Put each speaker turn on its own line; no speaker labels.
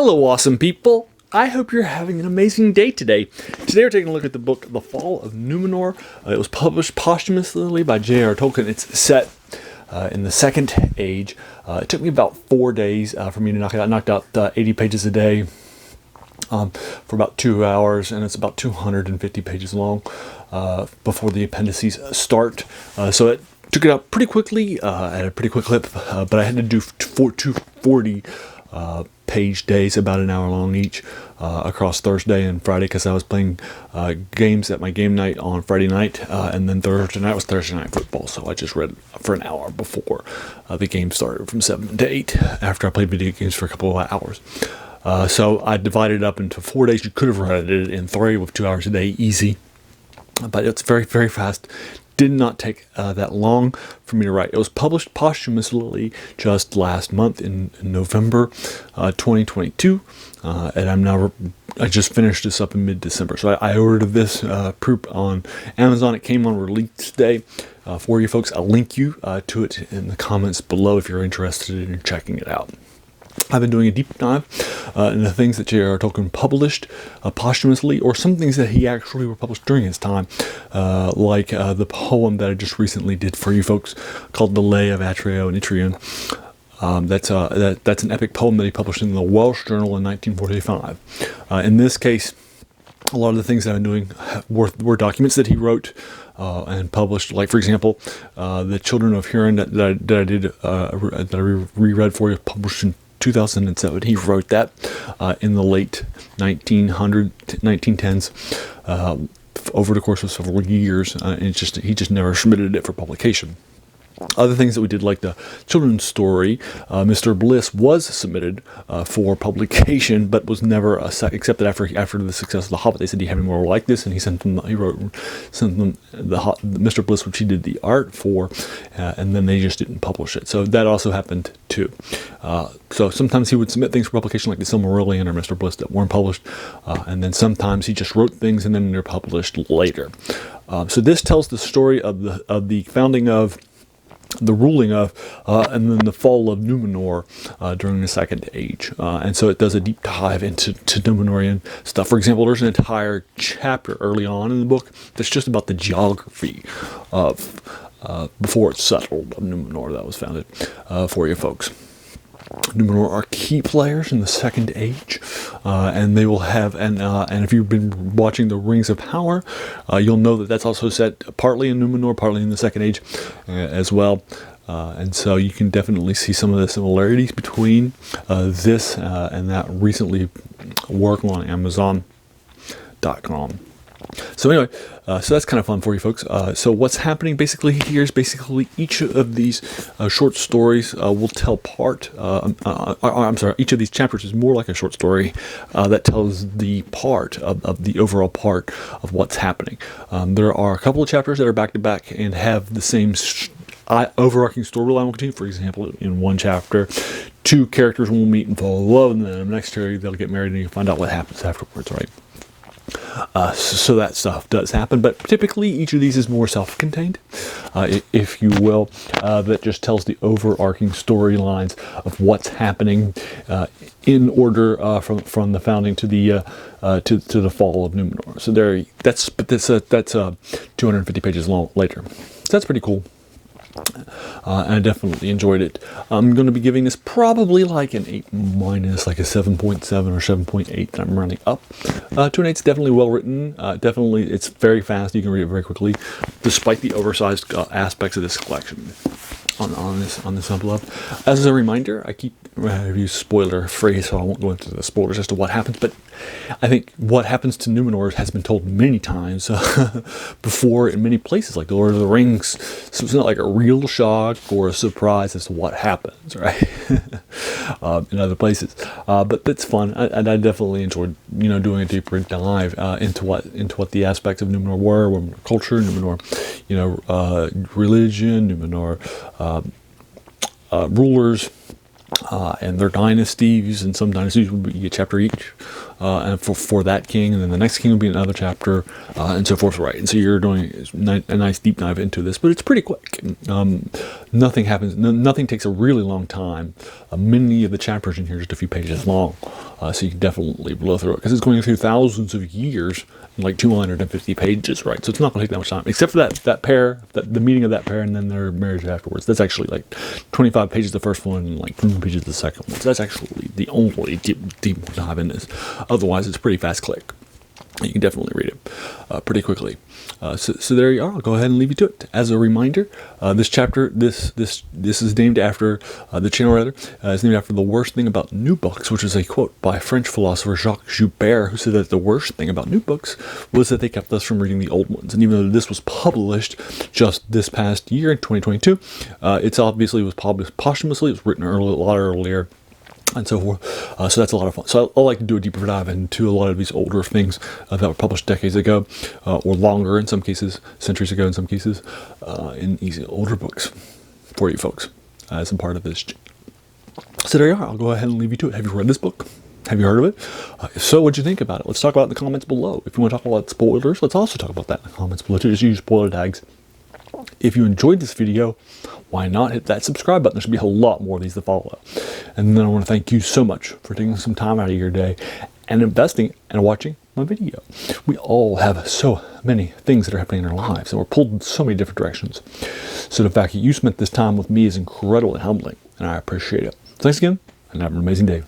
Hello, awesome people. I hope you're having an amazing day today. Today we're taking a look at the book The Fall of Númenor. It was published posthumously by J.R.R. Tolkien. It's set in the Second Age. It took me about 4 days for me to knock it out. I knocked out 80 pages a day for about 2 hours, and it's about 250 pages long before the appendices start. So it took it out pretty quickly at a pretty quick clip, but I had to do 240 page days, about an hour long each, across Thursday and Friday, because I was playing games at my game night on Friday night, and then Thursday night was Thursday night football, so I just read for an hour before the game started from 7 to 8, after I played video games for a couple of hours. So I divided it up into 4 days. You could have read it in 3 with 2 hours a day, easy, but it's very, very fast. Did not take that long for me to write. It was published posthumously just last month in November 2022, and I just finished this up in mid-December. So I ordered this on Amazon. It came on release day for you folks. I'll link you to it in the comments below if you're interested in checking it out. I've been doing a deep dive into the things that J.R.R. Tolkien published posthumously, or some things that he actually were published during his time, like the poem that I just recently did for you folks called The Lay of Atreo and Itrion. That's an epic poem that he published in the Welsh Journal in 1945. In this case, a lot of the things that I'm doing were documents that he wrote and published. Like, for example, The Children of Hurin that I reread for you, published in 2007. He wrote that in the late 1910s, over the course of several years, and he just never submitted it for publication. Other things that we did, like the children's story, Mr. Bliss, was submitted for publication, but was never accepted after the success of The Hobbit. They said, "Do you have any more like this?" And he sent them Mr. Bliss, which he did the art for, and then they just didn't publish it. So that also happened too. So sometimes he would submit things for publication, like the Silmarillion or Mr. Bliss, that weren't published, and then sometimes he just wrote things and then they're published later. So this tells the story of the founding of, the ruling of, and then the fall of Númenor during the Second Age. And so it does a deep dive into Númenorian stuff. For example, there's an entire chapter early on in the book that's just about the geography of, before it's settled, of Númenor that was founded for you folks. Númenor are key players in the Second Age, and they will have, and if you've been watching the Rings of Power, you'll know that that's also set partly in Númenor, partly in the Second Age as well. And so you can definitely see some of the similarities between this and that recently work on Amazon.com. So anyway, so that's kind of fun for you folks. So what's happening basically here is each of these short stories will tell part. Each of these chapters is more like a short story that tells the part of the overall part of what's happening. There are a couple of chapters that are back to back and have the same overarching storyline will continue. For example, in one chapter, 2 characters will meet and fall in love, and then in the next chapter they'll get married, and you find out what happens afterwards, right? So that stuff does happen, but typically each of these is more self-contained, if you will, that just tells the overarching storylines of what's happening in order from the founding to the fall of Númenor. So that's 250 pages long later. So that's pretty cool. And I definitely enjoyed it. I'm going to be giving this probably like an 8-, like a 7.7 or 7.8 that I'm running up to an 8. It's definitely well written. Definitely, it's very fast. You can read it very quickly, despite the oversized aspects of this collection. On this envelope. As a reminder, I use spoiler phrase, so I won't go into the spoilers as to what happens, but I think what happens to Númenor has been told many times before in many places, like the Lord of the Rings. So it's not like a real shock or a surprise as to what happens, right? In other places, but that's fun, and I definitely enjoyed, doing a deeper dive into what the aspects of Númenor were, culture, Númenor, religion, Númenor. Rulers and their dynasties, and some dynasties would be a chapter each, and for that king, and then the next king would be another chapter, and so forth, right? And so you're doing a nice deep dive into this, but it's pretty quick. Nothing happens. Nothing takes a really long time. Many of the chapters in here are just a few pages long, So you can definitely blow through it because it's going through thousands of years and like 250 pages, right? So it's not going to take that much time, except for that pair, the meeting of that pair, and then their marriage afterwards. That's actually like 25 pages the first one, and like 20 pages the second one. So that's actually the only deep dive in this. Otherwise, it's pretty fast click. You can definitely read it pretty quickly. So there you are. I'll go ahead and leave you to it. As a reminder, this chapter, this is named after the channel rather. Is named after the worst thing about new books, which is a quote by French philosopher Jacques Joubert, who said that the worst thing about new books was that they kept us from reading the old ones. And even though this was published just this past year in 2022, it's obviously was published posthumously. It was written a lot earlier. And so forth. So that's a lot of fun. So I like to do a deeper dive into a lot of these older things that were published decades ago, or longer in some cases, centuries ago in some cases, in these older books for you folks as a part of this. So there you are. I'll go ahead and leave you to it. Have you read this book? Have you heard of it? If so, what'd you think about it? Let's talk about it in the comments below. If you want to talk about spoilers, let's also talk about that in the comments below too. Just use spoiler tags. If you enjoyed this video, why not hit that subscribe button? There should be a lot more of these to follow. And then I want to thank you so much for taking some time out of your day and investing and watching my video. We all have so many things that are happening in our lives, and we're pulled in so many different directions. So the fact that you spent this time with me is incredibly humbling, and I appreciate it. Thanks again, and have an amazing day.